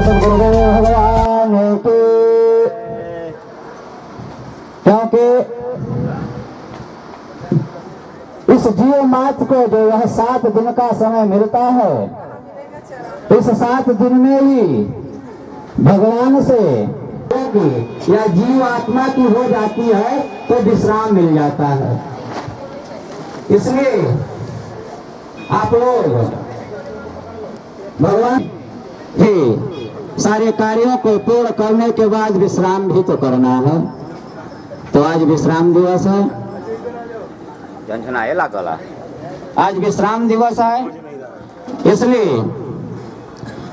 सद्गुरुदेव भगवान की। क्योंकि इस जीव मात्र को जो यह 7 दिन का समय मिलता है, इस 7 दिन में ही भगवान से या जीव आत्मा की हो जाती है तो विश्राम मिल जाता है। इसलिए आप लोग भगवान के सारे कार्यों को पूर्ण करने के बाद विश्राम भी तो करना है। तो आज विश्राम दिवस है, आज विश्राम दिवस है, इसलिए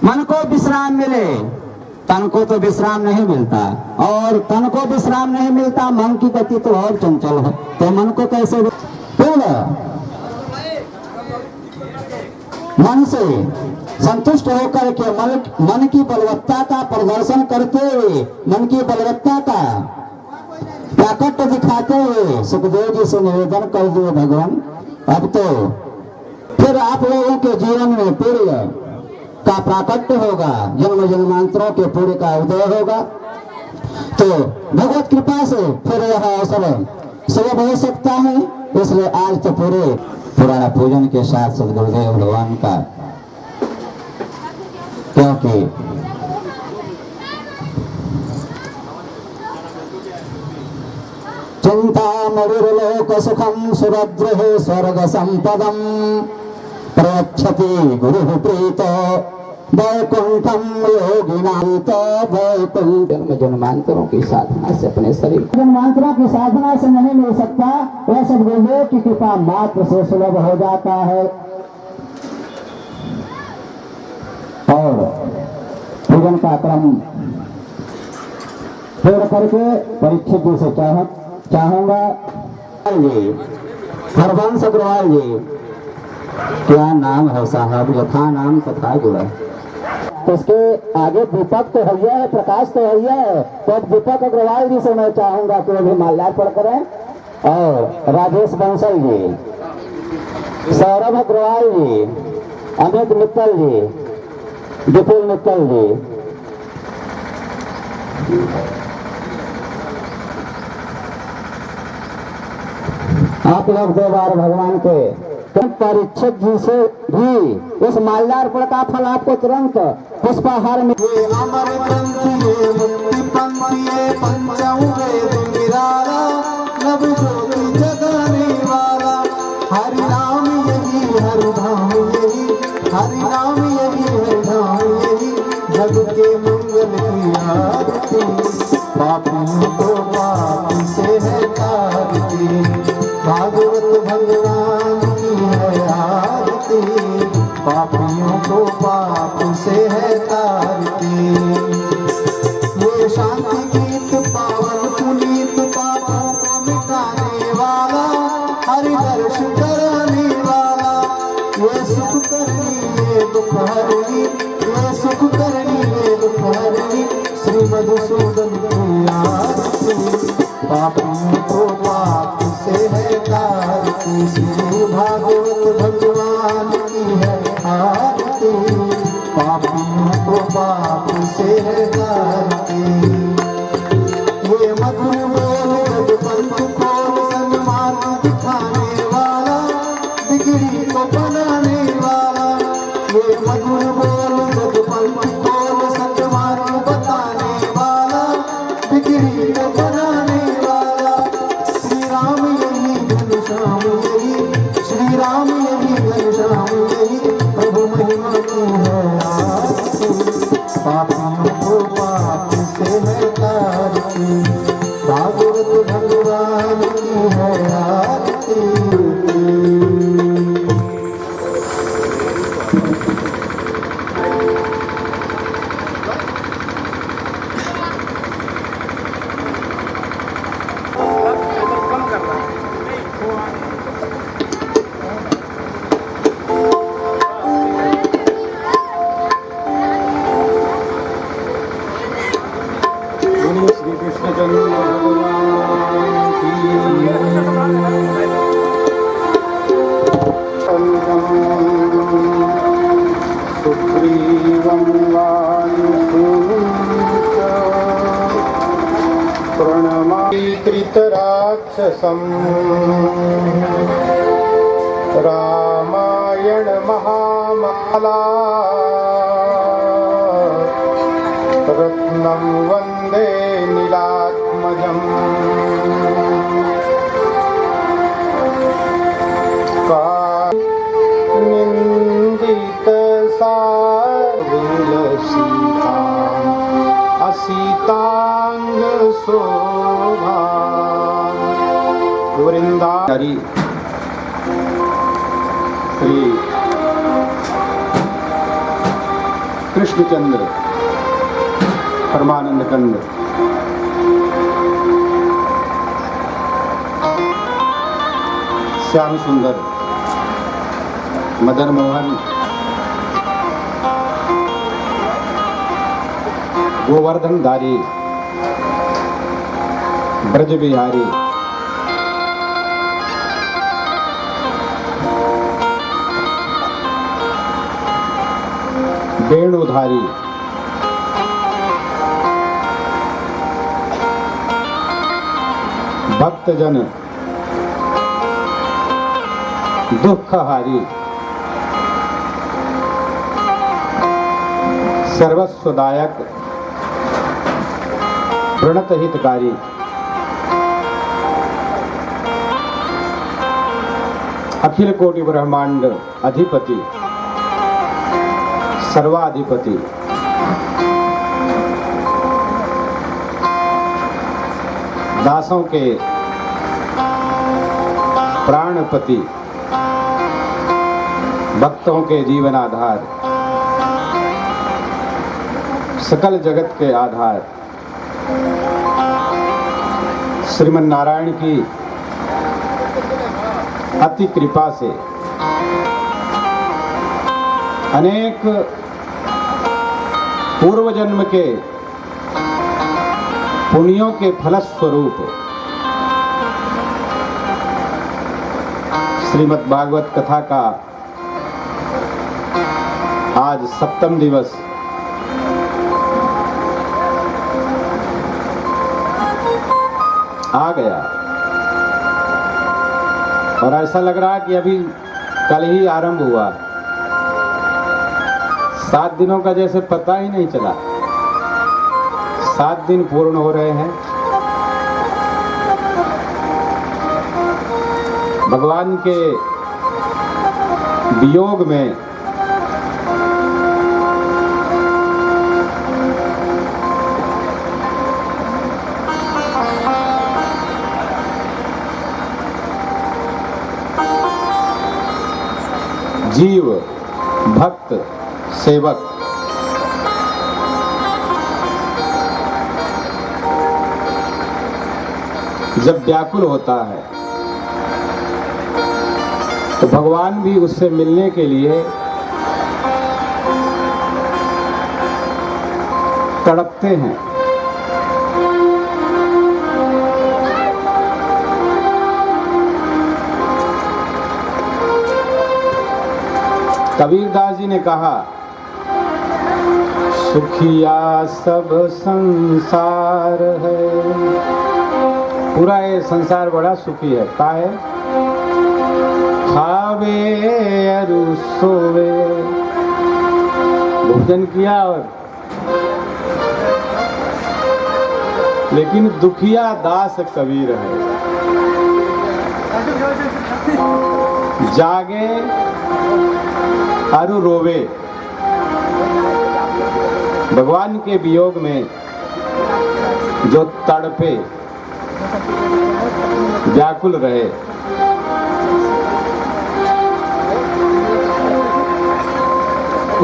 मन को विश्राम मिले, तन को तो विश्राम नहीं मिलता, और तन को विश्राम नहीं मिलता, मन की गति तो और चंचल है, तो मन को कैसे पूर्ण मन से संतुष्ट होकर के मन की बलवत्ता का प्रदर्शन करते हुए, मन की बलवत्ता का प्राकट्य दिखाते हुए सुखदेव जी से निवेदन कर दिए, भगवान अब तो फिर आप लोगों के जीवन में पुण्य का प्राकट्य होगा, जन्म जन्मांतरों के पुण्य का उदय होगा। तो भगवत कृपा से फिर यह अवसर सुलभ हो सकता है। इसलिए आज तो पूरे पुराना पूजन के साथ सद्गुरुदेव भगवान का, क्योंकि चिंता मणिर्लोक सुखम सुभद्र स्वर्ग संपदम प्रयच्छति गुरु प्रीतो वैकुंठम योगिनाथ वैकुंठ। जन्म जन्मांतरों की साधना से अपने शरीर जन्मांतरों की साधना से नहीं मिल सकता, वह सद्गुरुदेव की कृपा मात्र से सुलभ हो जाता है। और पूजन का क्रम पूर्ण करके परीक्षित जी से चाहूंगा जी, हरवंश अग्रवाल जी, क्या नाम है साहब? यथा नाम तथा गुण। तो इसके आगे दीपक तो है, प्रकाश तो है, तो दीपक अग्रवाल जी से मैं चाहूंगा कि वो भी माल्यार्पण करें, और राजेश बंसल जी, सौरभ अग्रवाल जी, अमित मित्तल जी, विपुल मित्तल जी, आप लोग 2 बार भगवान के परीक्षित जी से भी उस माल्यार्पण का फल आपको तुरंत पुष्पाहार में। अमर ग्रंथिये मुक्ति पंथिये पंचवेद निराला, नव ज्योति जगाने वाला, हरि नाम यही हरि धाम यही, हरि नाम यही हरि धाम यही, जग के मंगल की आरती, पापियों को पाप से है तारती, भागवत भगवान की है आरती, पापियों को पाप से है तारती। ये शांति गीत पावन पुनीत, पापों को मिटाने वाला, हरि दर्श कराने वाला, ये सुख करनी ये दुख हरनी, ये सुख करनी ये दुख हरनी, श्री मधुसूदन की आरती, पापियों को पाप से है तारती, श्री भागवत भगवान की है आरती, पापियों को पाप से है तारती। ये मधुर बोल जग पंथ खोल, सन्मार्ग दिखाने वाला, बिगड़ी को बनाने वाला, ये मधुर बोल जग पंथ खोल, सन्मार्ग बताने वाला, बिगड़ी को बनाने वाला, श्री राम यही घनश्याम यही, श्री राम यही घनश्याम यही, प्रभु महिमा की है आरती, पापियों को पाप से है तारती, भागवत भगवान की है आरती। राक्षसम् रामायण महामाला रत्नं वन्दे नीलात्मजम् निन्दित सारविलसिता असीतांग शोभा वृंदावरी श्री कृष्णचंद्र परमानंद कंद श्याम सुंदर मदन मोहन गोवर्धन धारी ब्रज बिहारी वेणुधारी भक्तजन दुखहारी सर्वस्वदायक प्रणत हितकारी अखिल कोटि ब्रह्मांड अधिपति सर्वाधिपति दासों के प्राणपति भक्तों के जीवन आधार सकल जगत के आधार श्रीमन नारायण की अति कृपा से अनेक पूर्व जन्म के पुण्यों के फलस्वरूप श्रीमद् भागवत कथा का आज 7वां दिवस आ गया और ऐसा लग रहा कि अभी कल ही आरंभ हुआ। 7 दिनों का जैसे पता ही नहीं चला। 7 दिन पूर्ण हो रहे हैं। भगवान के वियोग में जीव भक्त सेवक जब व्याकुल होता है तो भगवान भी उससे मिलने के लिए तड़पते हैं। कबीरदास जी ने कहा, सुखिया सब संसार है। पूरा ये संसार बड़ा सुखी है। का है? खावे अरु सोवे, भोजन किया और लेकिन दुखिया दास कबीर है। जागे अरु रोवे। भगवान के वियोग में जो तड़पे व्याकुल रहे,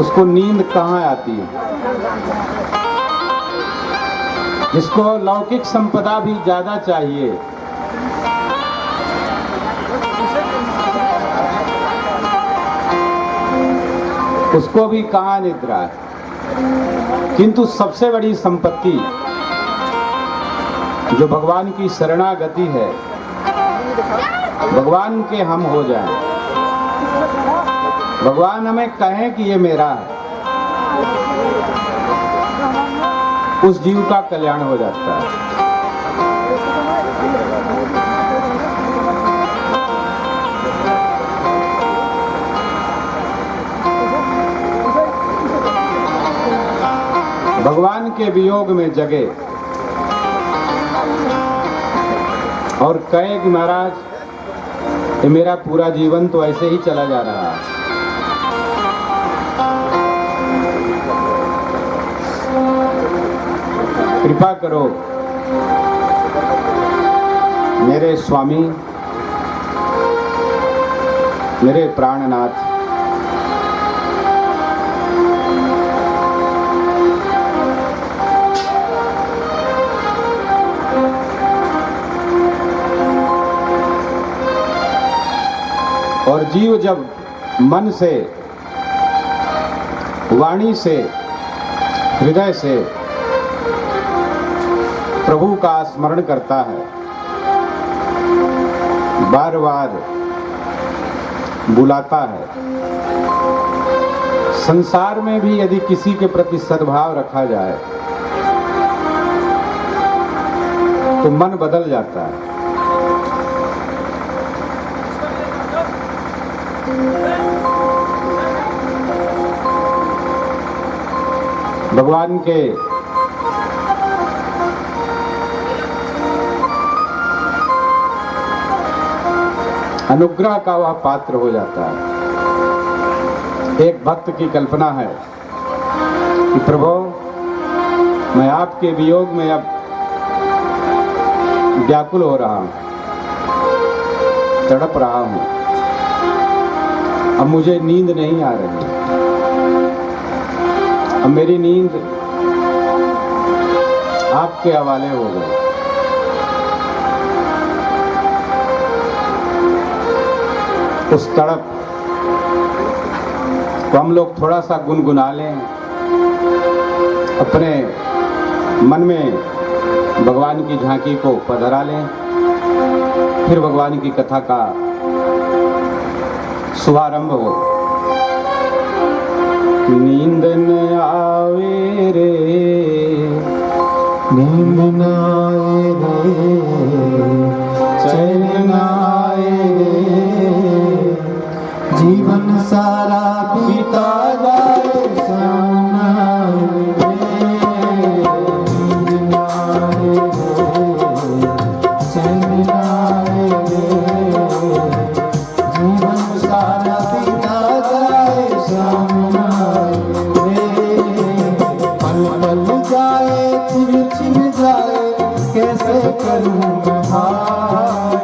उसको नींद कहाँ आती है? जिसको लौकिक संपदा भी ज्यादा चाहिए, उसको भी कहाँ निद्रा है। किंतु सबसे बड़ी संपत्ति जो भगवान की शरणागति है, भगवान के हम हो जाएं, भगवान हमें कहें कि ये मेरा है, उस जीव का कल्याण हो जाता है। आपके वियोग में जगे और कहे कि महाराज ये मेरा पूरा जीवन तो ऐसे ही चला जा रहा है। कृपा करो मेरे स्वामी, मेरे प्राणनाथ, और जीव जब मन से, वाणी से, हृदय से प्रभु का स्मरण करता है, बार बार बुलाता है, संसार में भी यदि किसी के प्रति सद्भाव रखा जाए तो मन बदल जाता है। भगवान के अनुग्रह का वह पात्र हो जाता है। एक भक्त की कल्पना है कि प्रभु मैं आपके वियोग में अब व्याकुल हो रहा हूं, तड़प रहा हूं, अब मुझे नींद नहीं आ रही, अब मेरी नींद आपके हवाले हो गई। उस तड़प तो हम लोग थोड़ा सा गुनगुना लें, अपने मन में भगवान की झांकी को पधरा लें, फिर भगवान की कथा का शुभारंभ हो। नींद न आवे रे, नींद न आए रे, चैन न आए रे, जीवन सारा बीता जाए श्याम न आए रे। नींद न आए रे, चैन न आए रे, जीवन सारा बीता जाए श्याम न आए रे। पल पल जाए, छिन छिन जाए, कैसे करूं मैं हाय।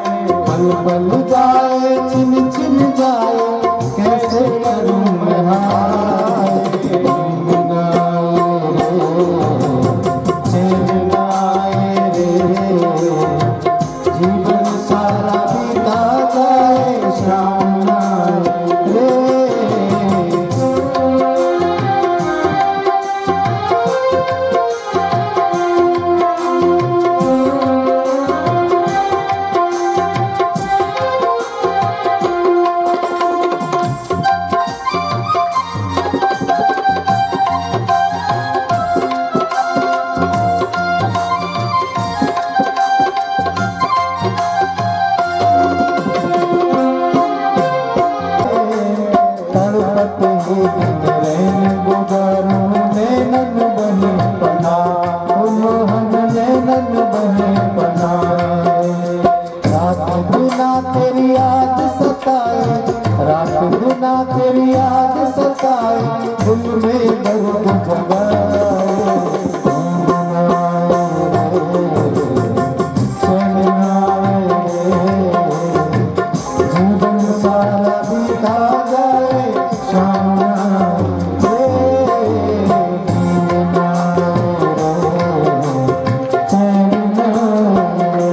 पल पल जाए, छिन छिन जाए, कैसे करूं मैं हाय। नींद न आए रे, चैन न आए रे, जीवन सारा बीता जाए श्याम न आए रे। तड़पत ही दिन रैन गुजारूं, नैनन बने पना, मोहन नैनन बने पना। रात गुना तेरी याद सताए, रात गुना तेरी याद सताए, दिल में दर्द जगाए। नींद न आए रे, चैन न आए रे, जीवन सारा बीता जाए श्याम न आए रे। नींद न आए रे, चैन न आए रे।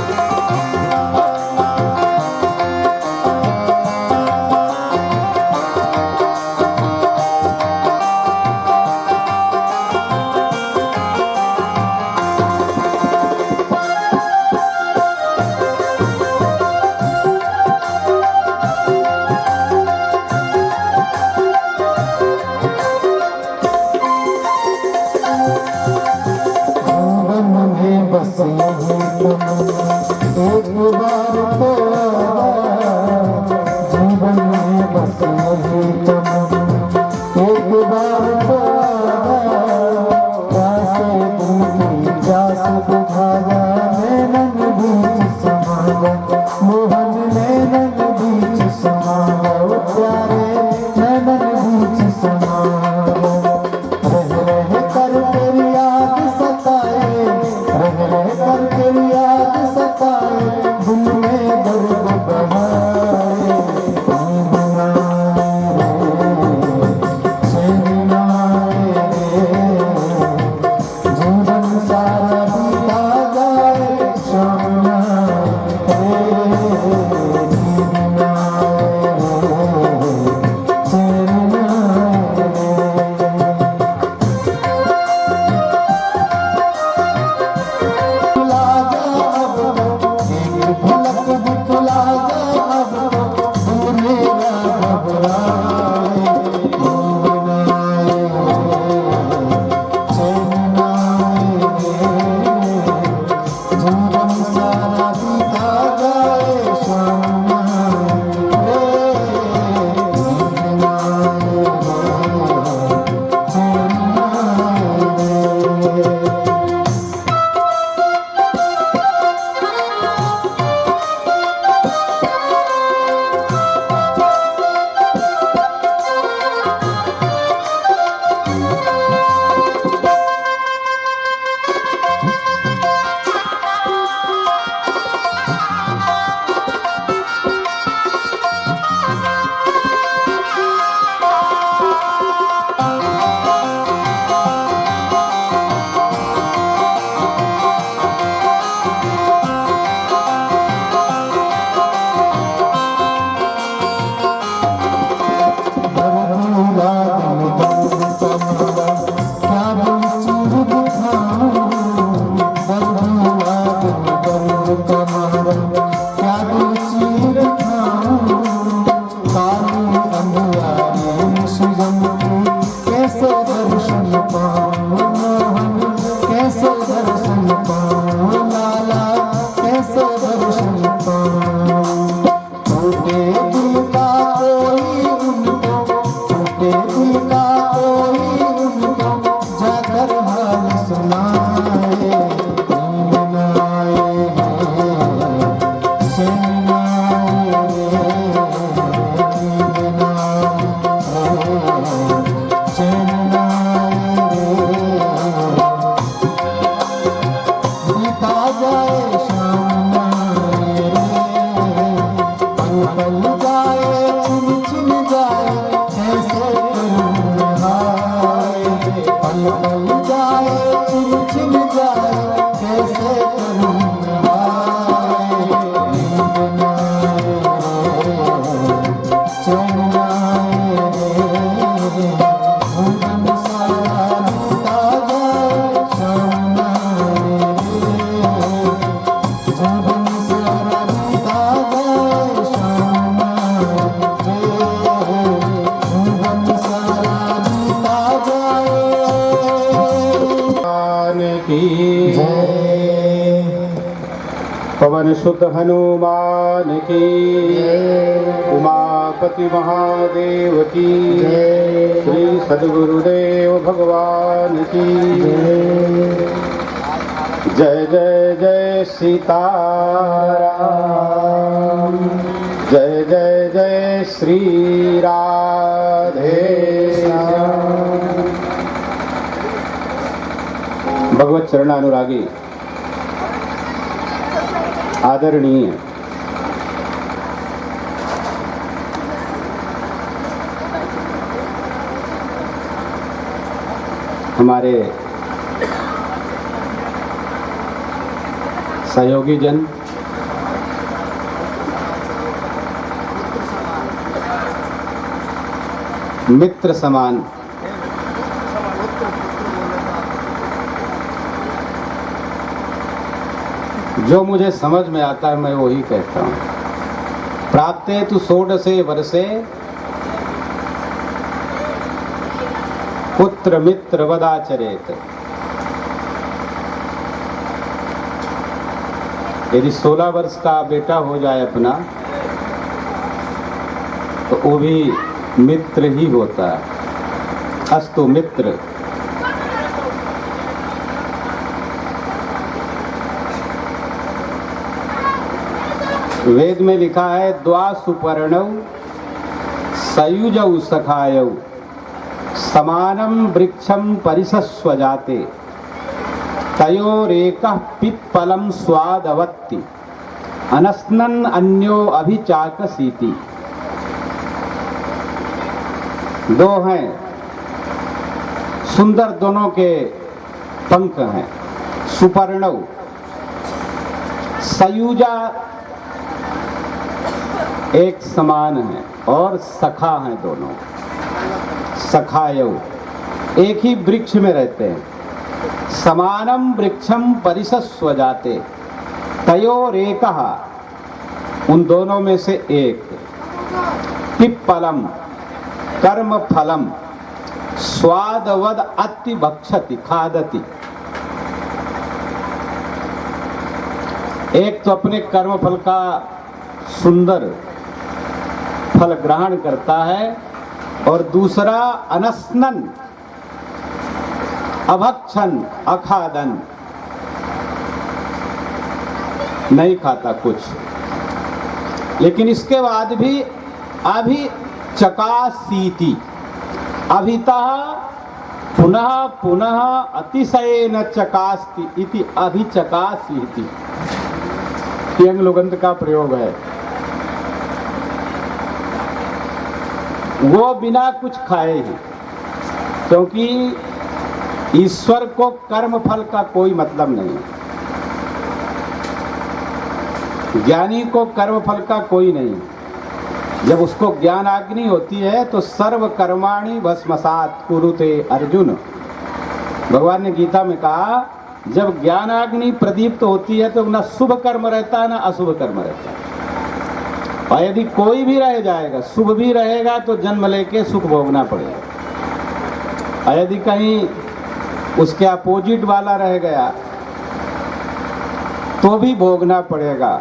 जीवन में बस यही तमन्ना, एक बार तो आजा। जीवन में बस यही तमन्ना, एक बार तो आजा। प्यासे दिन नैनन बीच समाओ प्यारे नैनन बीच समाओ रह रह कर तेरी याद सताए रह रह कर तेरी याद सताए दिल में दर्द बढ़ाए नींद ना आए चैन ना आए जीवन सारा बीता जाए शाम ना आए नींद ना आए चैन ना भुला जा अब एक झलक दिखला जा अब दिल मेरा घबराए नींद ना आए चैन ना आए जीवन सारा बीता जाए शाम ना आए नींद ना आए चैन ना आए कैसे दर्शन पाऊं कैसे दर्शन पाऊं लाला कैसे दर्शन पाऊं टूटे दिल का कोई उनको टूटे दिल का कोई उनको जाकर हाल सुनाए नींद ना आए चैन ना आए नींद ना आए चैन ना आए बीता जाए शाम ना आए पल पल जाए छिन छिन जाए कैसे करूं नहाए पल पल जाए छिन छिन जाए कैसे करूं नहाए नींद ना आए चैन ना आए जीवन सारा बीता जाए शाम ना आए जीवन सारा बीता जाए शाम ना आए जीवन सारा बीता जाए भगवान की जय पवन सुत हनुमान की उमापति महादेव की जय श्री सद्गुरुदेव भगवान की जय जय जय सीताराम जय जय जय श्री राधे श्याम। भगवत चरणानुरागी आदरणीय हमारे सहयोगी जन, मित्र समान, जो मुझे समझ में आता है मैं वही कहता हूँ। प्राप्ते तु षोडशे वर्षे पुत्र मित्र वदाचरेत। यदि 16 वर्ष का बेटा हो जाए अपना तो वो भी मित्र ही होता है। अस्तु मित्र। वेद में लिखा है द्वा सुपर्णौ सयुजौ सखायौ समानम वृक्षम परिसस्वजाते तयोरेकः पिप्पलम स्वादवत्ति अनस्नन अन्यो अभिचाकसीति। दो हैं सुंदर, दोनों के पंख हैं। सुपर्णौ सयुजा एक समान है और सखा हैं दोनों। सखायौ एक ही वृक्ष में रहते हैं। समानम वृक्षम परिसस्वजाते तयोरेकः उन दोनों में से एक। पिप्पलम कर्म फलम स्वादवद अति भक्षति खादति। एक तो अपने कर्म फल का सुंदर फल ग्रहण करता है और दूसरा अनस्नन अभक्षण अखादन नहीं खाता कुछ, लेकिन इसके बाद भी अभी चकासीति अभितः पुनः पुनः अतिशयेन चकास्ति इति अभिचकासीति। यंग लोगंत का प्रयोग है। वो बिना कुछ खाए ही, क्योंकि ईश्वर को कर्म फल का कोई मतलब नहीं है। ज्ञानी को कर्म फल का कोई नहीं। जब उसको ज्ञानाग्नि होती है तो सर्व कर्माणि भस्मसात् कुरुते अर्जुन। भगवान ने गीता में कहा जब ज्ञानाग्नि प्रदीप्त होती है तो न शुभ कर्म रहता है न अशुभ कर्म रहता है। और यदि कोई भी रह जाएगा, शुभ भी रहेगा तो जन्म लेके सुख भोगना पड़ेगा। और यदि कहीं उसके अपोजिट वाला रह गया तो भी भोगना पड़ेगा।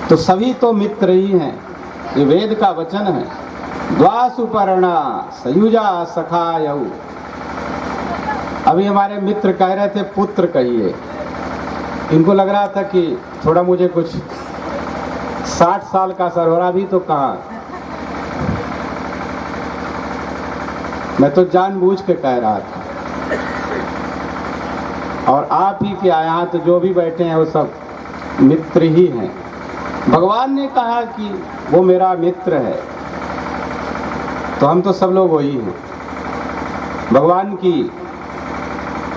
तो सभी तो मित्र ही हैं। ये वेद का वचन है। द्वा सुपर्णा सयुजा सखायौ। अभी हमारे मित्र कह रहे थे पुत्र कहिए। इनको लग रहा था कि थोड़ा मुझे कुछ 60 साल का सरवरा भी तो कहा। मैं तो जानबूझ के कह रहा था। और आप ही के यहाँ तो जो भी बैठे हैं वो सब मित्र ही हैं। भगवान ने कहा कि वो मेरा मित्र है, तो हम तो सब लोग वही हैं। भगवान की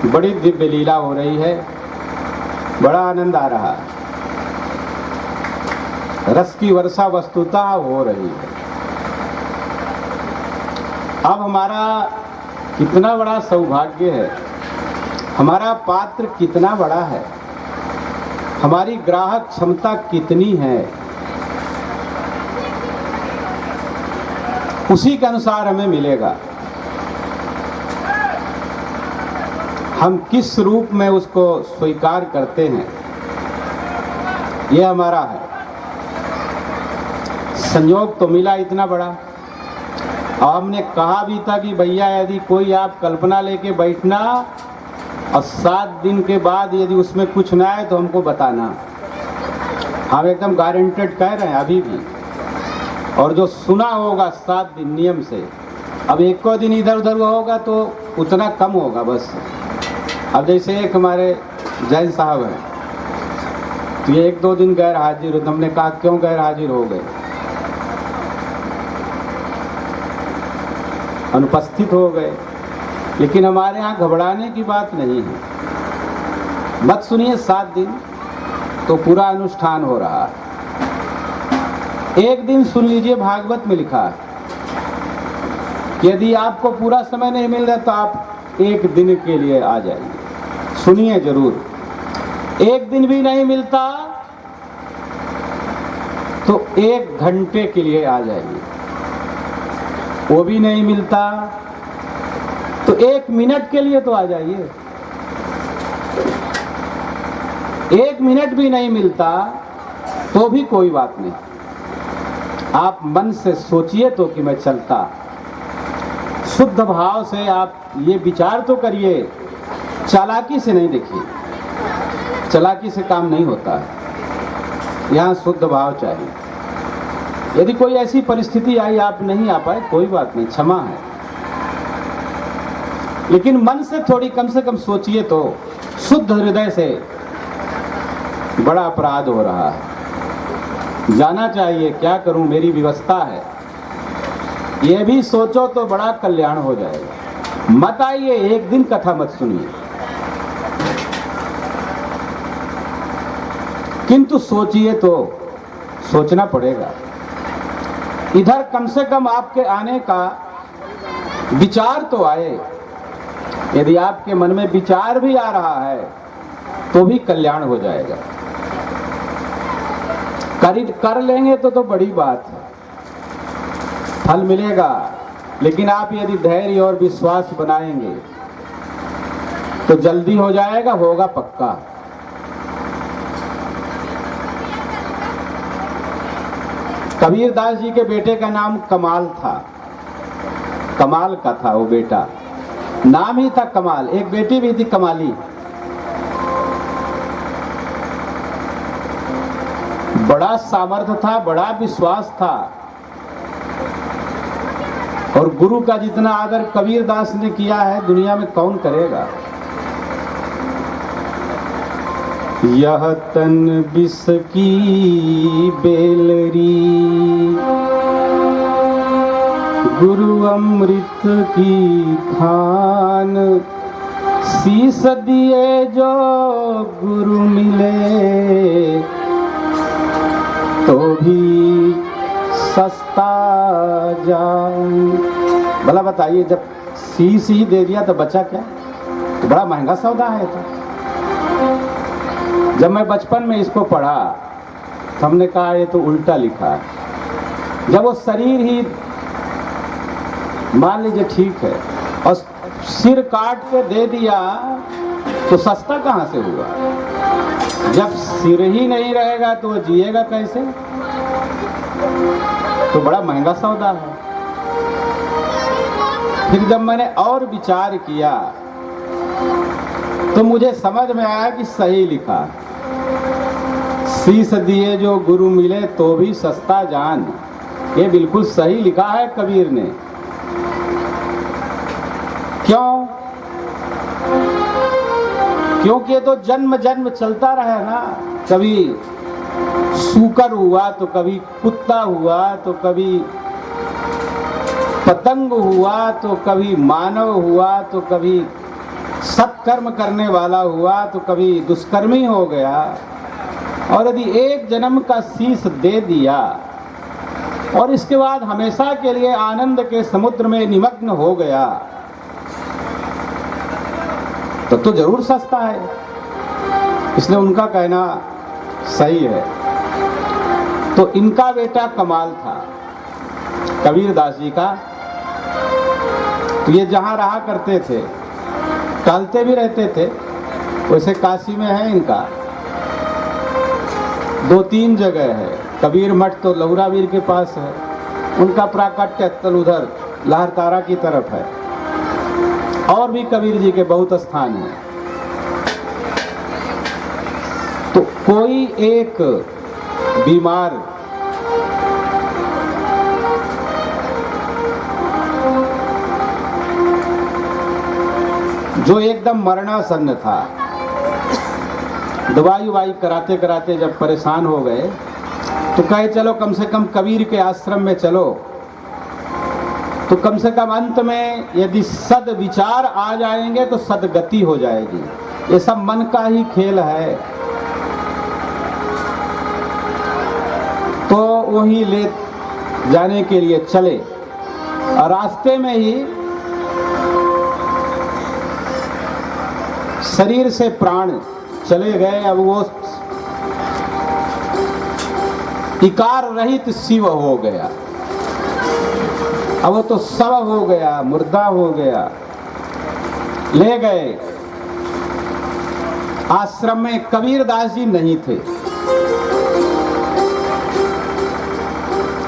बड़ी दिव्य लीला हो रही है, बड़ा आनंद आ रहा है। रस की वर्षा वस्तुतः हो रही है। अब हमारा कितना बड़ा सौभाग्य है, हमारा पात्र कितना बड़ा है, हमारी ग्राहक क्षमता कितनी है, उसी के अनुसार हमें मिलेगा। हम किस रूप में उसको स्वीकार करते हैं, यह हमारा है। संयोग तो मिला इतना बड़ा। और हमने कहा भी था कि भैया यदि कोई आप कल्पना लेके बैठना और 7 दिन के बाद यदि उसमें कुछ ना आए तो हमको बताना। हम एकदम गारंटेड कह रहे हैं अभी भी। और जो सुना होगा 7 दिन नियम से, अब एक को दिन इधर उधर होगा तो उतना कम होगा बस। अब जैसे एक हमारे जैन साहब हैं, तो ये 1-2 दिन गैर हाजिर हो। तो हमने कहा क्यों गैर हाजिर हो गए, अनुपस्थित हो गए। लेकिन हमारे यहाँ घबराने की बात नहीं है। मत सुनिए 7 दिन तो पूरा अनुष्ठान हो रहा है। एक दिन सुन लीजिए, भागवत में लिखा है कि यदि आपको पूरा समय नहीं मिल रहा तो आप 1 दिन के लिए आ जाइए। सुनिए जरूर। 1 दिन भी नहीं मिलता तो 1 घंटे के लिए आ जाइए। वो भी नहीं मिलता तो 1 मिनट के लिए तो आ जाइए। 1 मिनट भी नहीं मिलता तो भी कोई बात नहीं। आप मन से सोचिए तो कि मैं चलता। शुद्ध भाव से आप ये विचार तो करिए, चालाकी से नहीं। देखिए चालाकी से काम नहीं होता है। यहाँ शुद्ध भाव चाहिए। यदि कोई ऐसी परिस्थिति आई आप नहीं आ पाए, कोई बात नहीं, क्षमा है, लेकिन मन से थोड़ी कम से कम सोचिए तो, शुद्ध हृदय से। बड़ा अपराध हो रहा है, जाना चाहिए, क्या करूं, मेरी व्यवस्था है, ये भी सोचो तो बड़ा कल्याण हो जाएगा। मत आइए, एक दिन कथा मत सुनिए, किंतु सोचिए तो, सोचना पड़ेगा। इधर कम से कम आपके आने का विचार तो आए। यदि आपके मन में विचार भी आ रहा है तो भी कल्याण हो जाएगा। कर लेंगे तो बड़ी बात है, फल मिलेगा। लेकिन आप यदि धैर्य और विश्वास बनाएंगे तो जल्दी हो जाएगा, होगा पक्का। कबीरदास जी के बेटे का नाम कमाल था, कमाल का था वो बेटा, नाम ही था कमाल। एक बेटी भी थी कमाली। बड़ा सामर्थ्य था, बड़ा विश्वास था, और गुरु का जितना आदर कबीरदास ने किया है दुनिया में कौन करेगा। यह तन विष की बेलरी, गुरु अमृत की खान, शीस दिए जो गुरु मिले तो भी सस्ता जान। भला बताइए, जब शीस ही दे दिया तो बचा क्या? तो बड़ा महंगा सौदा है। तो जब मैं बचपन में इसको पढ़ा तो हमने कहा ये तो उल्टा लिखा है। जब वो शरीर ही मान लीजिए ठीक है और सिर काट के दे दिया तो सस्ता कहाँ से हुआ? जब सिर ही नहीं रहेगा तो वो जिएगा कैसे? तो बड़ा महंगा सौदा है। फिर जब मैंने और विचार किया तो मुझे समझ में आया कि सही लिखा। शीस दिए जो गुरु मिले तो भी सस्ता जान, ये बिल्कुल सही लिखा है कबीर ने। क्यों? क्योंकि ये तो जन्म जन्म चलता रहा ना। कभी सूकर हुआ तो कभी कुत्ता हुआ तो कभी पतंग हुआ तो कभी मानव हुआ तो कभी सत्कर्म करने वाला हुआ तो कभी दुष्कर्मी हो गया। और यदि एक जन्म का शीश दे दिया और इसके बाद हमेशा के लिए आनंद के समुद्र में निमग्न हो गया तो जरूर सस्ता है। इसलिए उनका कहना सही है। तो इनका बेटा कमाल था कबीरदास जी का। तो ये जहाँ रहा करते थे, टहलते भी रहते थे। वैसे काशी में है इनका 2-3 जगह है। कबीर मठ तो लहुरावीर के पास है, उनका प्राकट्य स्थल उधर लहरतारा की तरफ है, और भी कबीर जी के बहुत स्थान हैं। तो कोई एक बीमार जो एकदम मरणासन्न था, दवाई वाई कराते कराते जब परेशान हो गए तो कहे चलो कम से कम कबीर के आश्रम में चलो, तो कम से कम अंत में यदि सद विचार आ जाएंगे तो सदगति हो जाएगी। ये सब मन का ही खेल है। तो वही ले जाने के लिए चले और रास्ते में ही शरीर से प्राण चले गए। अब वो इकार रहित शिव हो गया। अब वो तो शव हो गया, मुर्दा हो गया। ले गए आश्रम में। कबीरदास जी नहीं थे,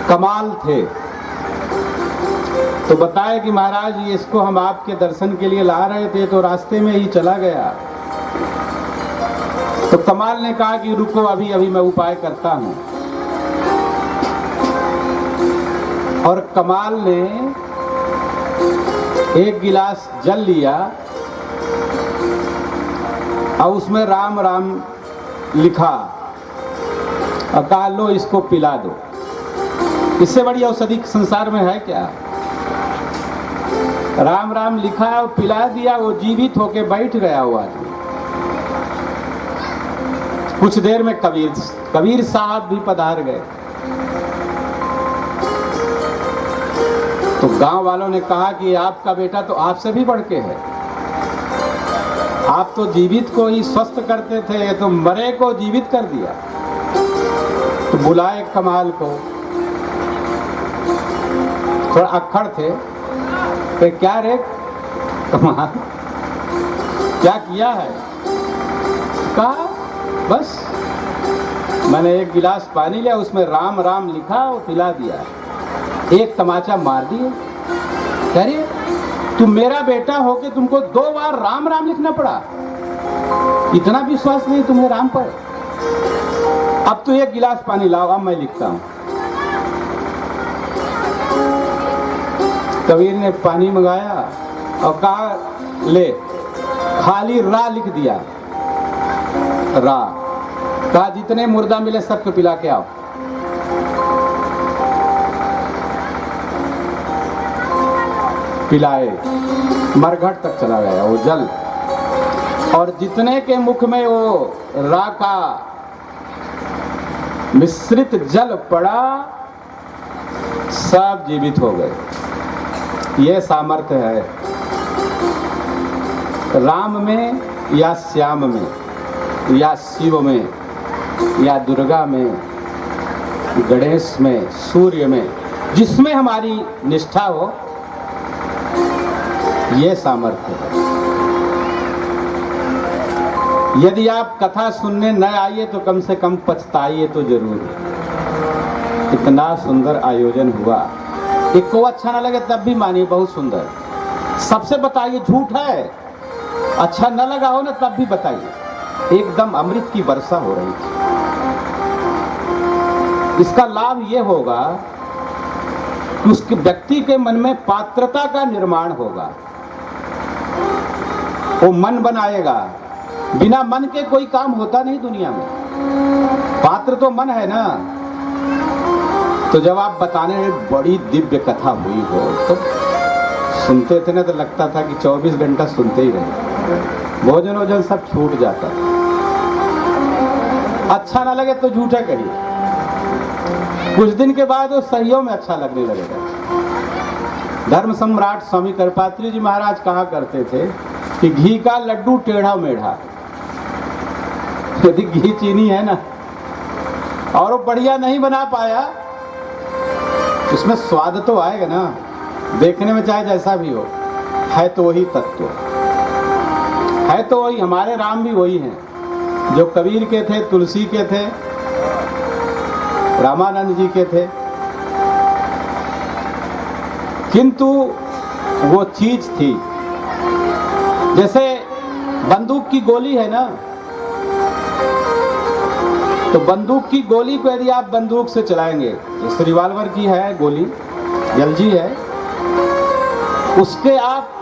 कमाल थे। तो बताया कि महाराज ये इसको हम आपके दर्शन के लिए ला रहे थे तो रास्ते में ही चला गया। तो कमाल ने कहा कि रुको, अभी अभी मैं उपाय करता हूं। और कमाल ने एक गिलास जल लिया और उसमें राम राम लिखा और कहा लो इसको पिला दो। इससे बड़ी औषधि संसार में है क्या? राम राम लिखा और पिला दिया, वो जीवित होके बैठ गया वो आदमी। कुछ देर में कबीर साहब भी पधार गए। तो गांव वालों ने कहा कि आपका बेटा तो आपसे भी बढ़ के है, आप तो जीवित को ही स्वस्थ करते थे, ये तो मरे को जीवित कर दिया। तो बुलाए कमाल को, थोड़ा अक्खड़ थे, तो क्या रे कमाल क्या किया है? कहा बस मैंने एक गिलास पानी लिया, उसमें राम राम लिखा और पिला दिया, एक तमाचा मार दिए। कह रही तुम मेरा बेटा हो के तुमको 2 बार राम राम लिखना पड़ा, इतना विश्वास नहीं तुम्हें राम पर? अब तो एक गिलास पानी लाओ, अब मैं लिखता हूं। कबीर ने पानी मंगाया और कहा ले, खाली रा लिख दिया, रा। कहा जितने मुर्दा मिले सबको पिला के आओ। पिलाए, मरघट तक चला गया वो जल, और जितने के मुख में वो रा का मिश्रित जल पड़ा सब जीवित हो गए। ये सामर्थ्य है राम में या श्याम में या शिव में या दुर्गा में, गणेश में, सूर्य में, जिसमें हमारी निष्ठा हो, ये सामर्थ्य है। यदि आप कथा सुनने न आइए तो कम से कम पछताइए तो जरूर। इतना सुंदर आयोजन हुआ, एक को अच्छा ना लगे तब भी मानिए बहुत सुंदर, सबसे बताइए झूठ है, अच्छा न लगा हो ना तब भी बताइए। एकदम अमृत की वर्षा हो रही थी। इसका लाभ ये होगा कि उसके व्यक्ति के मन में पात्रता का निर्माण होगा, वो मन बनाएगा। बिना मन के कोई काम होता नहीं दुनिया में, पात्र तो मन है ना। तो जब आप बताने में बड़ी दिव्य कथा हुई हो तो सुनते थे ना, तो लगता था कि 24 घंटा सुनते ही रहे, भोजन वोजन सब छूट जाता था। अच्छा ना लगे तो झूठा कहिए, कुछ दिन के बाद वो सहियों में अच्छा लगने लगेगा। धर्म सम्राट स्वामी करपात्री जी महाराज कहा करते थे कि घी का लड्डू टेढ़ा मेढ़ा, यदि घी चीनी है ना और वो बढ़िया नहीं बना पाया, उसमें स्वाद तो आएगा ना, देखने में चाहे जैसा भी हो, है तो वही तत्व है, तो वही। हमारे राम भी वही हैं जो कबीर के थे, तुलसी के थे, रामानंद जी के थे, किंतु वो चीज थी जैसे बंदूक की गोली है ना, तो बंदूक की गोली को यदि आप बंदूक से चलाएंगे, जैसे रिवॉल्वर की है गोली, एलजी है, उसके आप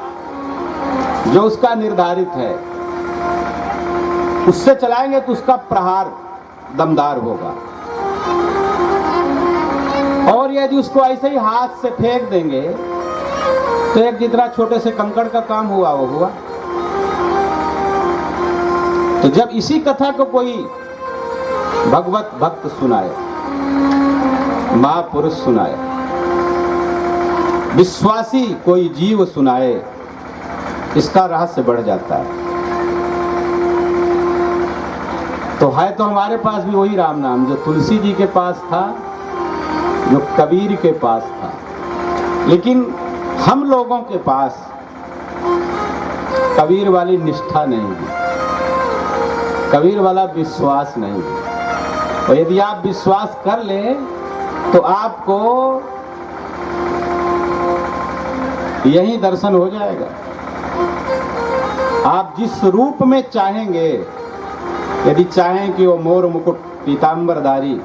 जो उसका निर्धारित है उससे चलाएंगे तो उसका प्रहार दमदार होगा। और यदि उसको ऐसे ही हाथ से फेंक देंगे तो एक जितना छोटे से कंकड़ का काम हुआ वो हुआ। तो जब इसी कथा को कोई भगवत भक्त सुनाए, महापुरुष सुनाए, विश्वासी कोई जीव सुनाए, इसका रहस्य बढ़ जाता है। तो है तो हमारे पास भी वही राम नाम जो तुलसी जी के पास था, जो कबीर के पास था, लेकिन हम लोगों के पास कबीर वाली निष्ठा नहीं है, कबीर वाला विश्वास नहीं है। और यदि आप विश्वास कर लें तो आपको यही दर्शन हो जाएगा। आप जिस रूप में चाहेंगे यदि चाहें कि वो मोर मुकुट पीतांबरधारी,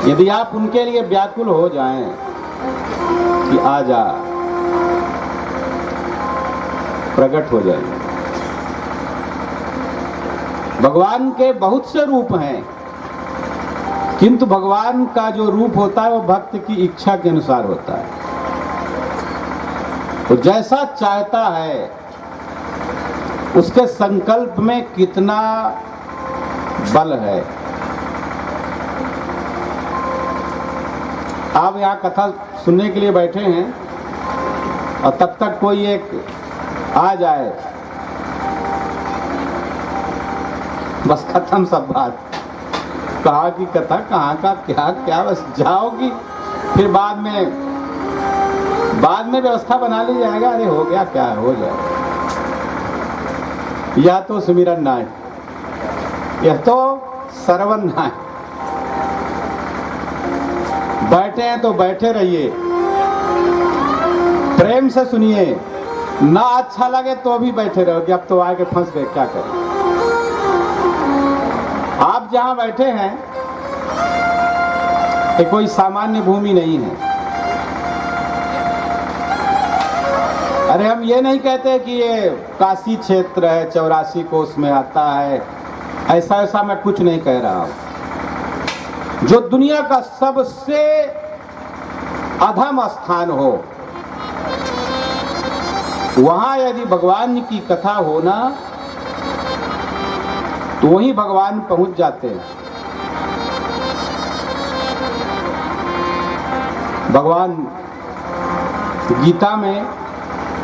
यदि आप उनके लिए व्याकुल हो जाएं कि आ जा, प्रकट हो जाएंगे। भगवान के बहुत से रूप हैं, किंतु भगवान का जो रूप होता है वो भक्त की इच्छा के अनुसार होता है। तो जैसा चाहता है उसके संकल्प में कितना बल है। आप यहाँ कथा सुनने के लिए बैठे हैं और तब तक कोई एक आ जाए, बस खत्म सब बात। कहाँ की कथा, कहाँ का क्या क्या, बस जाओगी, फिर बाद में व्यवस्था बना ली जाएगा। अरे हो गया, क्या हो जाएगा। यह तो सुमिरन ना है, यह तो श्रवण ना है। बैठे हैं तो बैठे रहिए, प्रेम से सुनिए, ना अच्छा लगे तो भी बैठे रहोगे। अब तो आके फंस गए, क्या करें। आप जहां बैठे हैं ये कोई सामान्य भूमि नहीं है। अरे हम ये नहीं कहते कि ये काशी क्षेत्र है, 84 कोस में आता है, ऐसा मैं कुछ नहीं कह रहा हूं। जो दुनिया का सबसे अधम स्थान हो, वहां यदि भगवान की कथा हो ना, तो वहीं भगवान पहुंच जाते हैं। भगवान गीता में,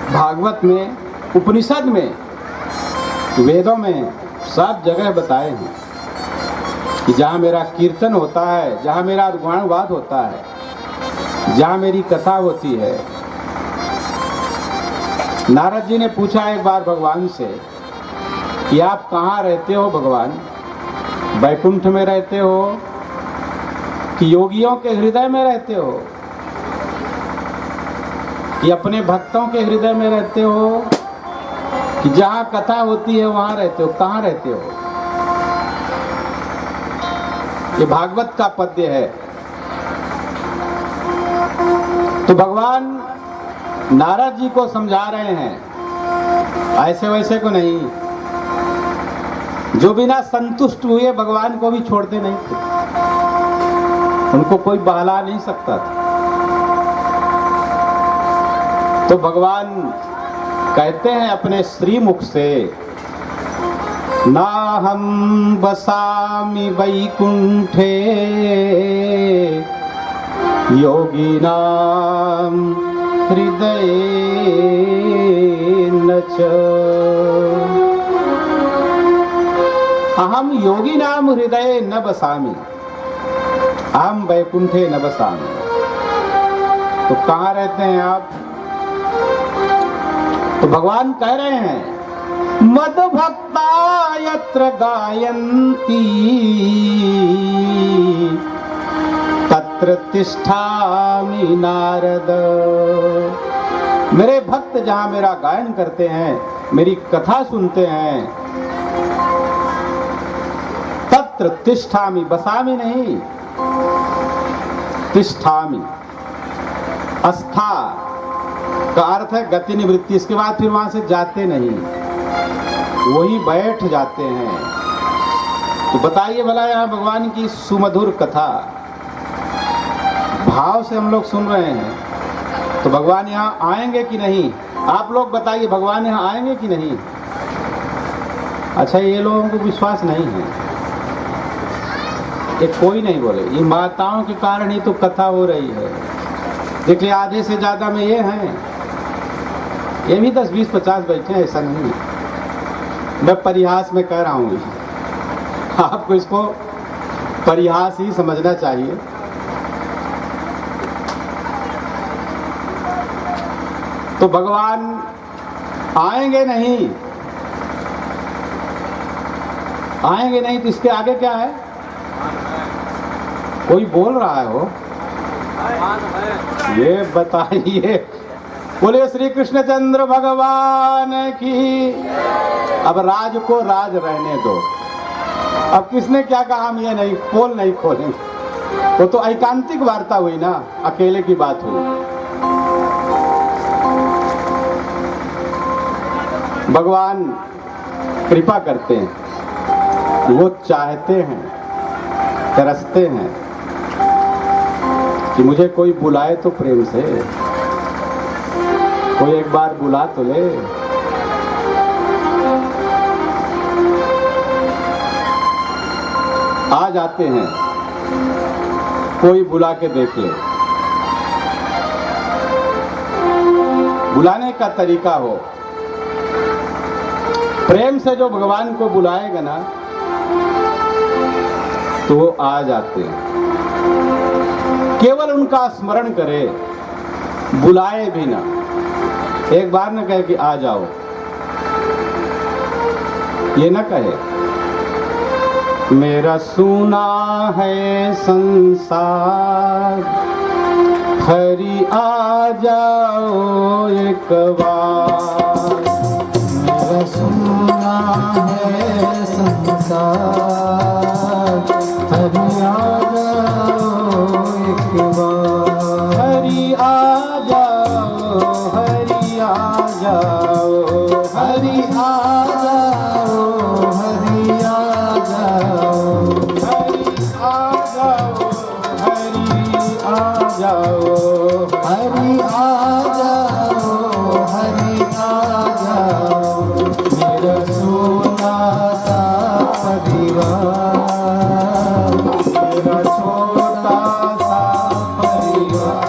भागवत में, उपनिषद में, वेदों में सब जगह बताए हैं कि जहाँ मेरा कीर्तन होता है, जहाँ मेरा गुणगान होता है, जहाँ मेरी कथा होती है। नारद जी ने पूछा एक बार भगवान से कि आप कहाँ रहते हो भगवान, वैकुंठ में रहते हो कि योगियों के हृदय में रहते हो, कि अपने भक्तों के हृदय में रहते हो, कि जहाँ कथा होती है वहाँ रहते हो, कहाँ रहते हो। ये भागवत का पद्य है। तो भगवान नारद जी को समझा रहे हैं, ऐसे वैसे को नहीं। जो बिना संतुष्ट हुए भगवान को भी छोड़ते नहीं थे, उनको कोई बहला नहीं सकता था। तो भगवान कहते हैं अपने श्रीमुख से, नाहं बसामि वैकुंठे योगिनां हृदयेन च। अहम योगिनां हृदये न बसामि, अहम वैकुंठे न बसामि। तो कहाँ रहते हैं आप? तो भगवान कह रहे हैं, मद भक्ता यत्र गायन्ति तत्र तिष्ठामि नारद। मेरे भक्त जहां मेरा गायन करते हैं, मेरी कथा सुनते हैं, तत्र तिष्ठामि, बसामि नहीं, तिष्ठामि। अस्था का अर्थ है गति निवृत्ति। इसके बाद फिर वहां से जाते नहीं, वही बैठ जाते हैं। तो बताइए भला, यहाँ भगवान की सुमधुर कथा भाव से हम लोग सुन रहे हैं, तो भगवान यहाँ आएंगे कि नहीं? आप लोग बताइए, भगवान यहाँ आएंगे कि नहीं? अच्छा, ये लोगों को विश्वास नहीं है, ये कोई नहीं बोले। ये माताओं के कारण ही तो कथा हो रही है। देखिए, आधे से ज्यादा में ये हैं, ये भी 10, 20, 50 बैठे हैं, ऐसा नहीं है। मैं परिहास में कह रहा हूँ, आपको इसको परिहास ही समझना चाहिए। तो भगवान आएंगे नहीं, आएंगे नहीं, तो इसके आगे क्या है? कोई बोल रहा है हो, ये बताइए। बोले श्री कृष्णचंद्र भगवान की। अब राज को राज रहने दो। अब किसने क्या कहा, हम ये नहीं पोल नहीं खोलेंगे। वो तो एकांतिक वार्ता हुई ना, अकेले की बात हुई। भगवान कृपा करते हैं, वो चाहते हैं, तरसते हैं कि मुझे कोई बुलाए तो प्रेम से, कोई एक बार बुला तो ले। आ जाते हैं, कोई बुला के देख ले। बुलाने का तरीका हो, प्रेम से जो भगवान को बुलाएगा ना तो वो आ जाते हैं। केवल उनका स्मरण करे, बुलाए भी ना, एक बार न कहे कि आ जाओ, ये न कहे। मेरा सुना है संसार, हरि आ जाओ एक बार। मेरा सुना है संसार, हरि आ जाओ एक बार। हरि आ जाओ, हरि आ जाओ, हरि आ जाओ, हरि आ जाओ, हरि आ जाओ, हरि आ जाओ। हरि आ जाओ, मेरा सोना सा परिवार, मेरा छोटा सा परिवार,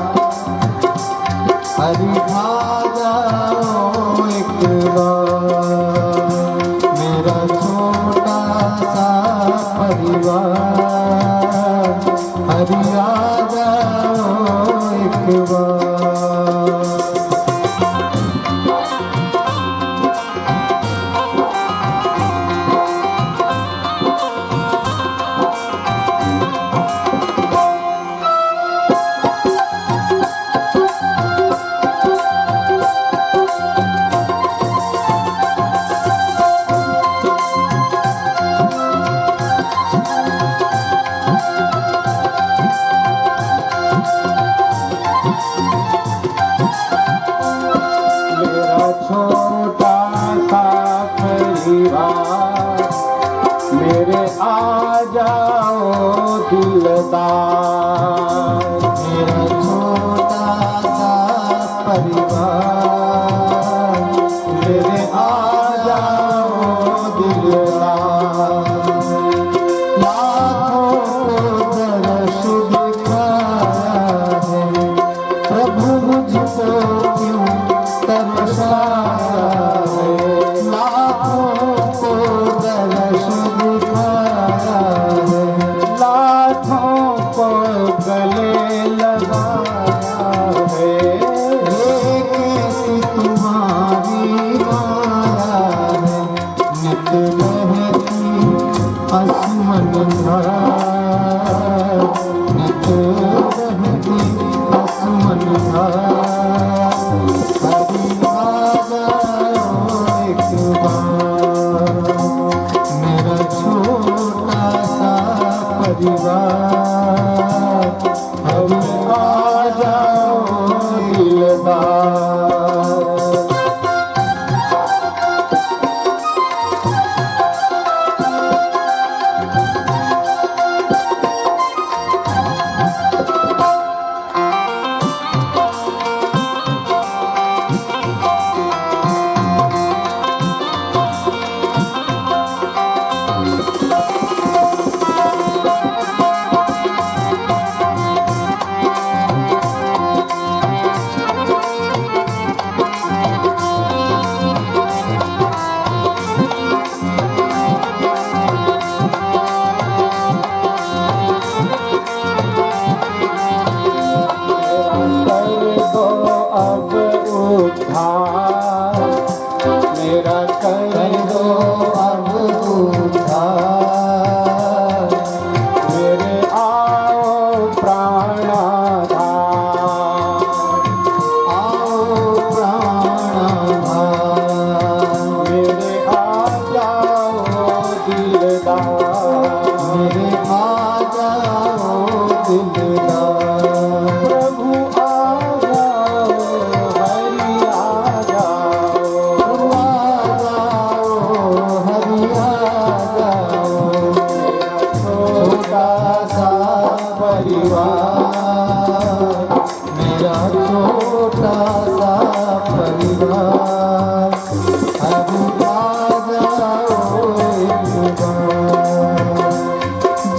हरि आ जाओ एक बार। मेरा छोटा सा परिवार, हरि आ जाओ एक बार। मेरा छोटा सा परिवार, मेरे आ जाओ दिलदार। मेरा छोटा सा परिवार, मेरे आ जाओ दिलदार। लाखों को दर्श दिखाया है, प्रभु मुझको क्यों तरसाया है। लाखों को दर्श दिखाया है, लाखों को गले लगाया है। ये कैसी तुम्हारी माया है, नित बहती आसमान धार, नित बहती आसमान धार। हरि आ जाओ एक बार, मेरा छोटा सा परिवार, हरि आ जाओ दिलदार।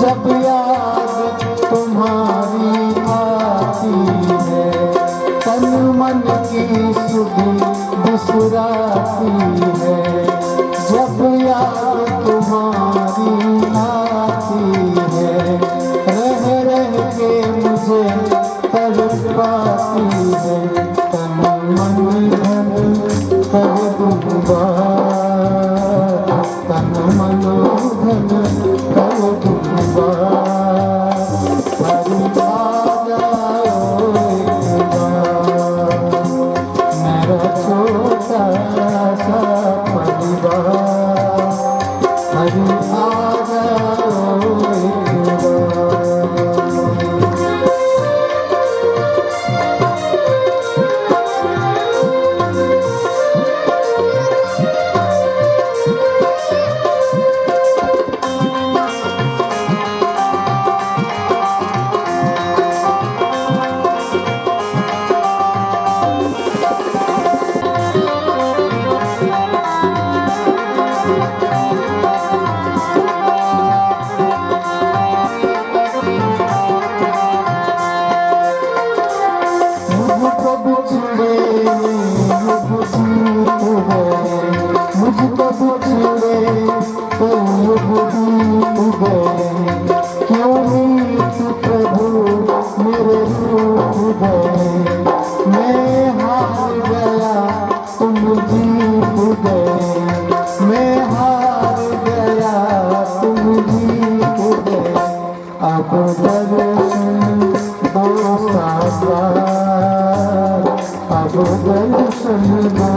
जब याद तुम्हारी आती है, तन मन की सुध बिसराती है। जब याद तुम्हारी आती है, रह रह के मुझे तड़पाती है। तन मन धन कर दूंगा, तन मन धन कर दूंगा। हरि आ जाओ एक बार, मेरा छोटा सा परिवार। हरि आ जाओ एक बार। मुझको बिछड़े तो युग बीत गए, क्यों मीत प्रभु मेरे रूठ गए। मैं हार गया तुम जीत गए, मैं हार गया तुम जीत गए। अब दर्शन दो साकार, अब दर्शन दो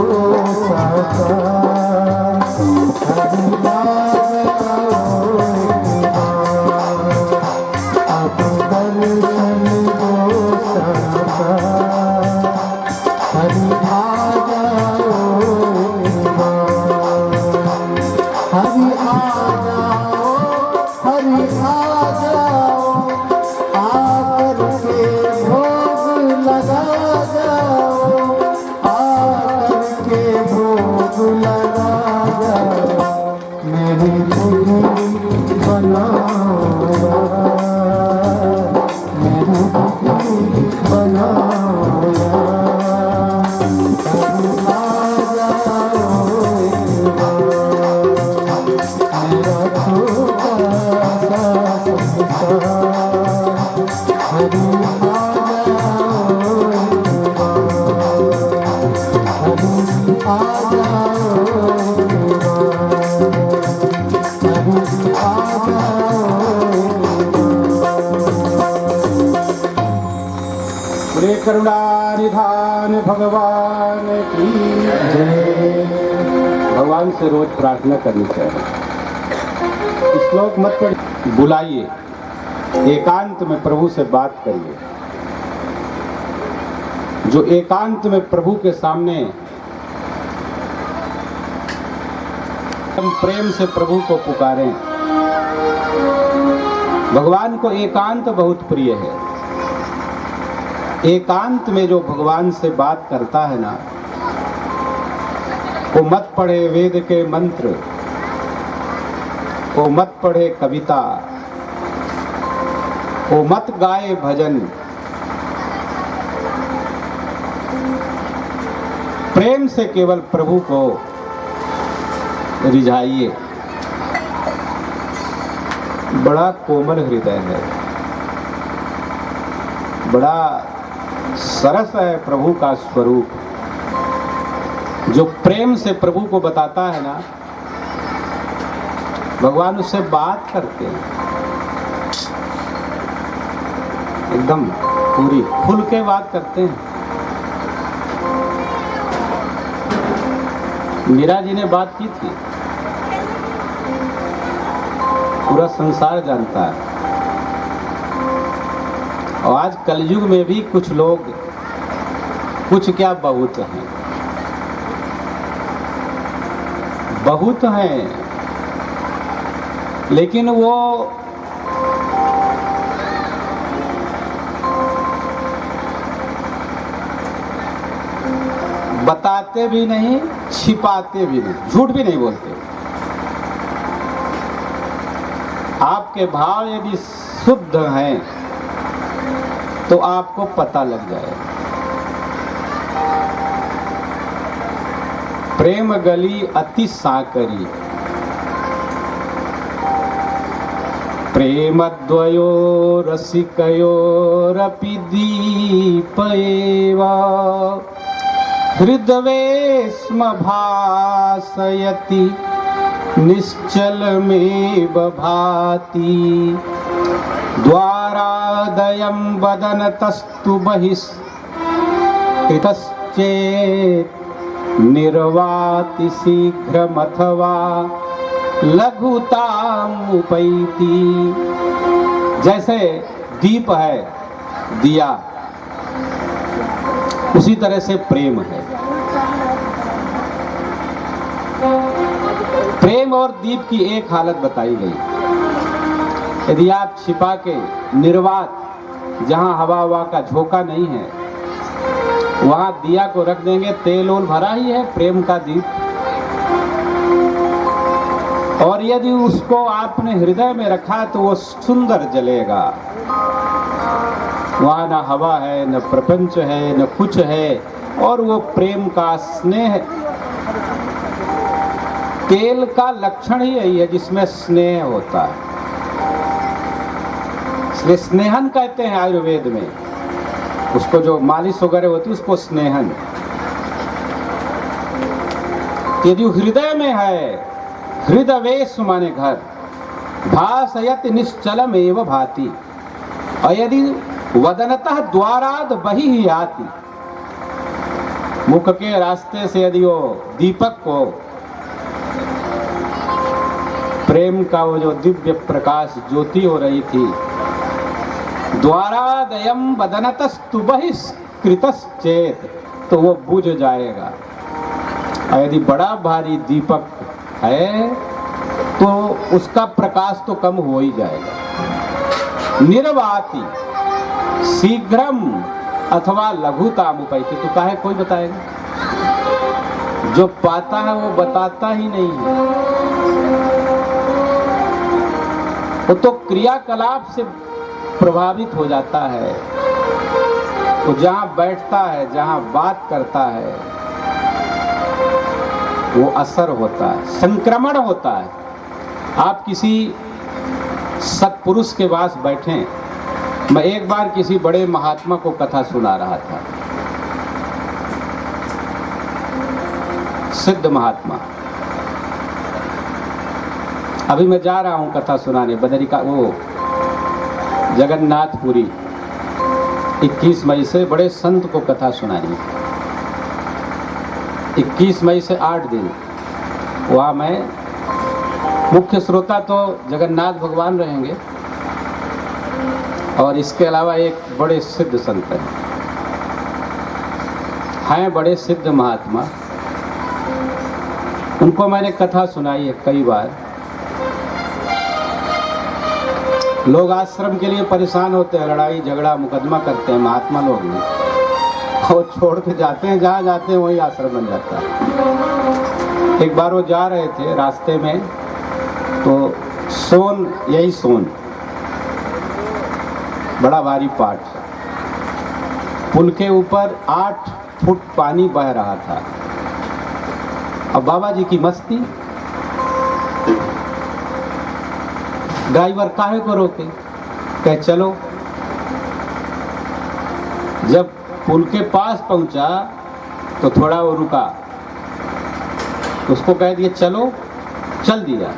साकार। हरि आ जाओ एक बार, अब दर्शन दो साकार। हरि आ जाओ एक बार, हरि आ जाओ, हरि आ जाओ। आकर के भोग लगा जाओ, आकर के भोग लगा जाओ। मेरी बुद्धि बनाओ, मेरी बुद्धि बनाओ। हरि आ जाओ एक बार, मेरा छोटा सा संसार। हरि आ जाओ एक बार, हरि आ जाओ एक बार, हरि आ जाओ एक बार। पूरे करुणा निधान भगवान की जय। भगवान से रोज प्रार्थना करनी चाहिए। श्लोक मत पढ़िए, बुलाइए, एकांत में प्रभु से बात करिए। जो एकांत में प्रभु के सामने हम प्रेम से प्रभु को पुकारें। भगवान को एकांत बहुत प्रिय है। एकांत में जो भगवान से बात करता है ना, वो मत पढ़े वेद के मंत्र, वो मत पढ़े कविता, वो मत गाए भजन। प्रेम से केवल प्रभु को रिझाइए। बड़ा कोमल हृदय है, बड़ा सरस है प्रभु का स्वरूप। जो प्रेम से प्रभु को बताता है ना, भगवान उससे बात करते हैं, एकदम पूरी खुल के बात करते हैं। मीरा जी ने बात की थी, पूरा संसार जानता है। और आज कलयुग में भी कुछ लोग, कुछ क्या बहुत हैं, बहुत हैं, लेकिन वो बताते भी नहीं, छिपाते भी नहीं, झूठ भी नहीं बोलते। आप आपके भाव यदि शुद्ध हैं तो आपको पता लग जाएगा। प्रेम गली अति साकरी, प्रेमद्वयो रसिकयोरपि दीप एव, हृदवेश्म भासयति निश्चलमेव भाति, द्वारादयं वदनतस्तु बहिष्कृतश्चेत् निर्वाति शीघ्रमथवा लघुतामुपैति। जैसे दीप है, दिया, उसी तरह से प्रेम है। प्रेम और दीप की एक हालत बताई गई, यदि आप छिपा के निर्वात, जहां हवा हवा का झोंका नहीं है, वहां दिया को रख देंगे, तेल ओल भरा ही है प्रेम का दीप, और यदि उसको आपने हृदय में रखा तो वो सुंदर जलेगा। वहां न हवा है, न प्रपंच है, न कुछ है, और वो प्रेम का स्नेह। तेल का लक्षण ही यही है जिसमें स्नेह होता है, इसलिए स्नेहन कहते हैं आयुर्वेद में उसको, जो मालिश वगैरह होती है उसको स्नेहन। यदि हृदय में है, हृदवेश माने घर, भासयत निश्चलम एव भाति, और यदि वदनतः द्वाराद बहि ही आती, मुख के रास्ते से यदि वो दीपक को, प्रेम का वो जो दिव्य प्रकाश ज्योति हो रही थी, द्वारादयम वदनतस्तु बहिष्कृतश्चेत, तो वो बुझ जाएगा। और यदि बड़ा भारी दीपक है तो उसका प्रकाश तो कम हो ही जाएगा। निर्वाति शीघ्रम अथवा लघुतामुपैति, तो काहे कोई बताएगा? जो पाता है वो बताता ही नहीं है, वो तो क्रियाकलाप से प्रभावित हो जाता है। वो जहां बैठता है, जहां बात करता है, वो असर होता है, संक्रमण होता है। आप किसी सत्पुरुष के पास बैठें, मैं एक बार किसी बड़े महात्मा को कथा सुना रहा था, सिद्ध महात्मा। अभी मैं जा रहा हूं कथा सुनाने बदरी का, वो जगन्नाथपुरी, 21 मई से बड़े संत को कथा सुनानी। 21 मई से 8 दिन वहाँ मैं मुख्य श्रोता तो जगन्नाथ भगवान रहेंगे, और इसके अलावा एक बड़े सिद्ध संत हैं बड़े सिद्ध महात्मा, उनको मैंने कथा सुनाई है कई बार। लोग आश्रम के लिए परेशान होते हैं, लड़ाई झगड़ा मुकदमा करते हैं महात्मा लोग भी, और छोड़ के जाते हैं, जहाँ जाते हैं वही आश्रम बन जाता है। एक बार वो जा रहे थे रास्ते में, तो सोन, यही सोन, बड़ा भारी पाट, पुल के ऊपर 8 फुट पानी बह रहा था। अब बाबा जी की मस्ती, ड्राइवर काहे को रोके, कहे चलो। जब पुल के पास पहुंचा तो थोड़ा वो रुका, उसको कह दिया चलो, चल दिया।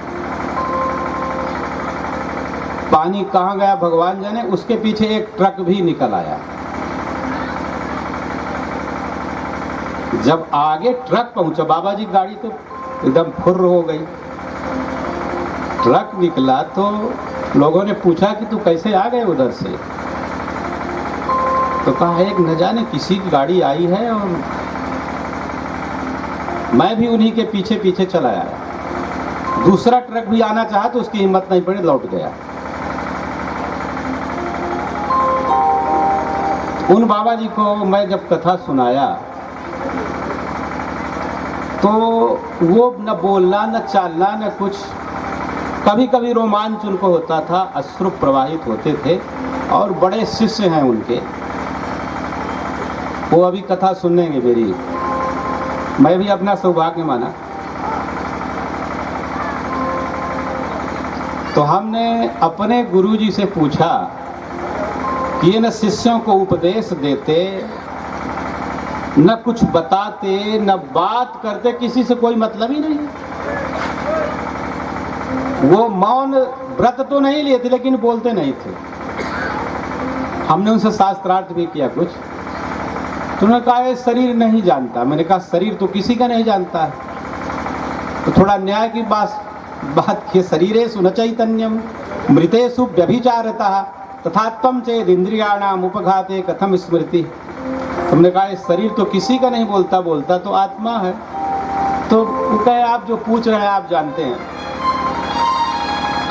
पानी कहाँ गया भगवान जाने, उसके पीछे एक ट्रक भी निकल आया। जब आगे ट्रक पहुंचा, बाबा जी गाड़ी तो एकदम फुर्र हो गई। ट्रक निकला तो लोगों ने पूछा कि तू कैसे आ गए उधर से, तो कहा एक न जाने किसी की गाड़ी आई है और मैं भी उन्हीं के पीछे पीछे चला आया। दूसरा ट्रक भी आना चाहा तो उसकी हिम्मत नहीं पड़ी, लौट गया। उन बाबा जी को मैं जब कथा सुनाया तो वो न बोलना न चालना न कुछ, कभी कभी रोमांच उनको होता था, अश्रु प्रवाहित होते थे। और बड़े शिष्य हैं उनके, वो अभी कथा सुनेंगे मेरी। मैं भी अपना सौभाग्य माना। तो हमने अपने गुरुजी से पूछा कि ये न शिष्यों को उपदेश देते, न कुछ बताते, न बात करते, किसी से कोई मतलब ही नहीं। वो मौन व्रत तो नहीं लिए थे लेकिन बोलते नहीं थे। हमने उनसे शास्त्रार्थ भी किया कुछ, तो उन्होंने कहा ये शरीर नहीं जानता। मैंने कहा शरीर तो किसी का नहीं जानता है। तो थोड़ा न्याय की बात की, शरीरेषु न चैतन्यम मृतेषु व्यभिचारतः तथा त्वं चेद इंद्रियाणाम उपघाते कथम स्मृति। हमने कहा ये शरीर तो किसी का नहीं बोलता, बोलता तो आत्मा है। तो वो कहे आप जो पूछ रहे हैं आप जानते हैं।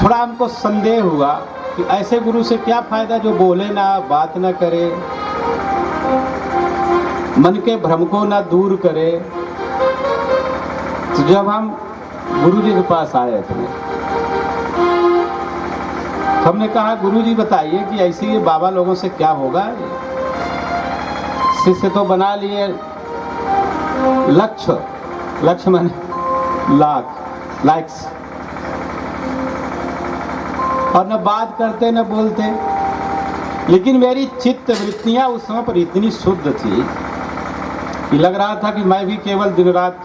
थोड़ा हमको संदेह हुआ कि ऐसे गुरु से क्या फायदा जो बोले ना, बात ना करे, मन के भ्रम को ना दूर करे। तो जब हम गुरु जी के पास आए थे, हमने कहा गुरु जी बताइए कि ऐसे ये बाबा लोगों से क्या होगा। शिष्य तो बना लिए लक्ष्य माने लाइक्स, और न बात करते न बोलते। लेकिन मेरी चित्त वृत्तियां उस समय पर इतनी शुद्ध थी कि लग रहा था कि मैं भी केवल दिन रात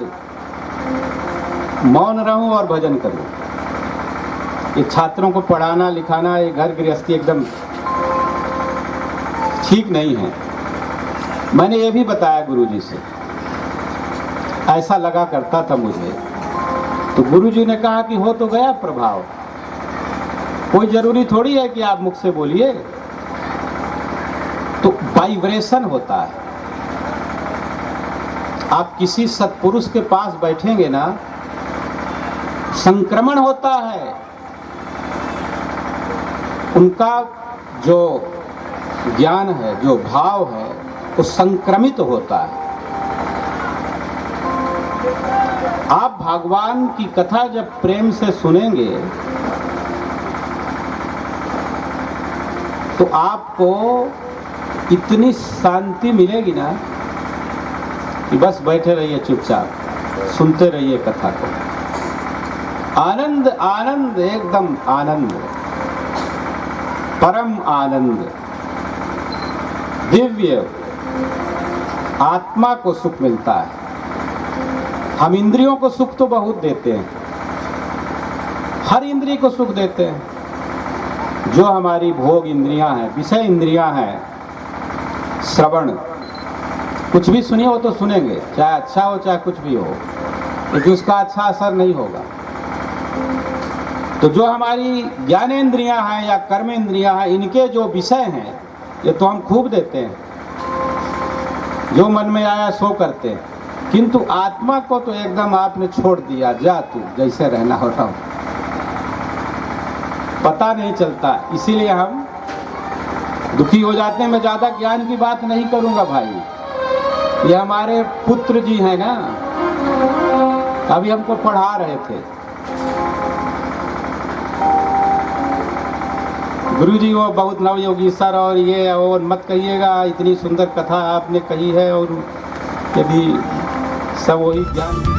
मौन रहूं और भजन करूं। ये छात्रों को पढ़ाना लिखाना, ये घर गृहस्थी एकदम ठीक नहीं है। मैंने ये भी बताया गुरुजी से, ऐसा लगा करता था मुझे। तो गुरुजी ने कहा कि हो तो गया प्रभाव, कोई जरूरी थोड़ी है कि आप मुख से बोलिए। तो वाइब्रेशन होता है। आप किसी सत्पुरुष के पास बैठेंगे ना, संक्रमण होता है। उनका जो ज्ञान है, जो भाव है, वो संक्रमित होता है। आप भगवान की कथा जब प्रेम से सुनेंगे तो आपको इतनी शांति मिलेगी ना कि बस बैठे रहिए चुपचाप, सुनते रहिए कथा को। आनंद आनंद, एकदम आनंद, परम आनंद, दिव्य आत्मा को सुख मिलता है। हम इंद्रियों को सुख तो बहुत देते हैं, हर इंद्रिय को सुख देते हैं। जो हमारी भोग इंद्रियां हैं, विषय इंद्रियां हैं, श्रवण, कुछ भी सुनिए वो तो सुनेंगे, चाहे अच्छा हो चाहे कुछ भी हो, लेकिन उसका अच्छा असर नहीं होगा। तो जो हमारी ज्ञानेंद्रियां हैं या कर्मेंद्रियां हैं, इनके जो विषय हैं ये तो हम खूब देते हैं, जो मन में आया सो करते हैं। किंतु आत्मा को तो एकदम आपने छोड़ दिया, जा तू जैसे रहना हो रहा हो, पता नहीं चलता। इसीलिए हम दुखी हो जाते हैं। मैं ज़्यादा ज्ञान की बात नहीं करूंगा भाई, ये हमारे पुत्र जी हैं ना, अभी हमको पढ़ा रहे थे। गुरुजी वो बहुत नवयोगी सर, और ये और मत कहिएगा, इतनी सुंदर कथा आपने कही है, और यदि सब वही ज्ञान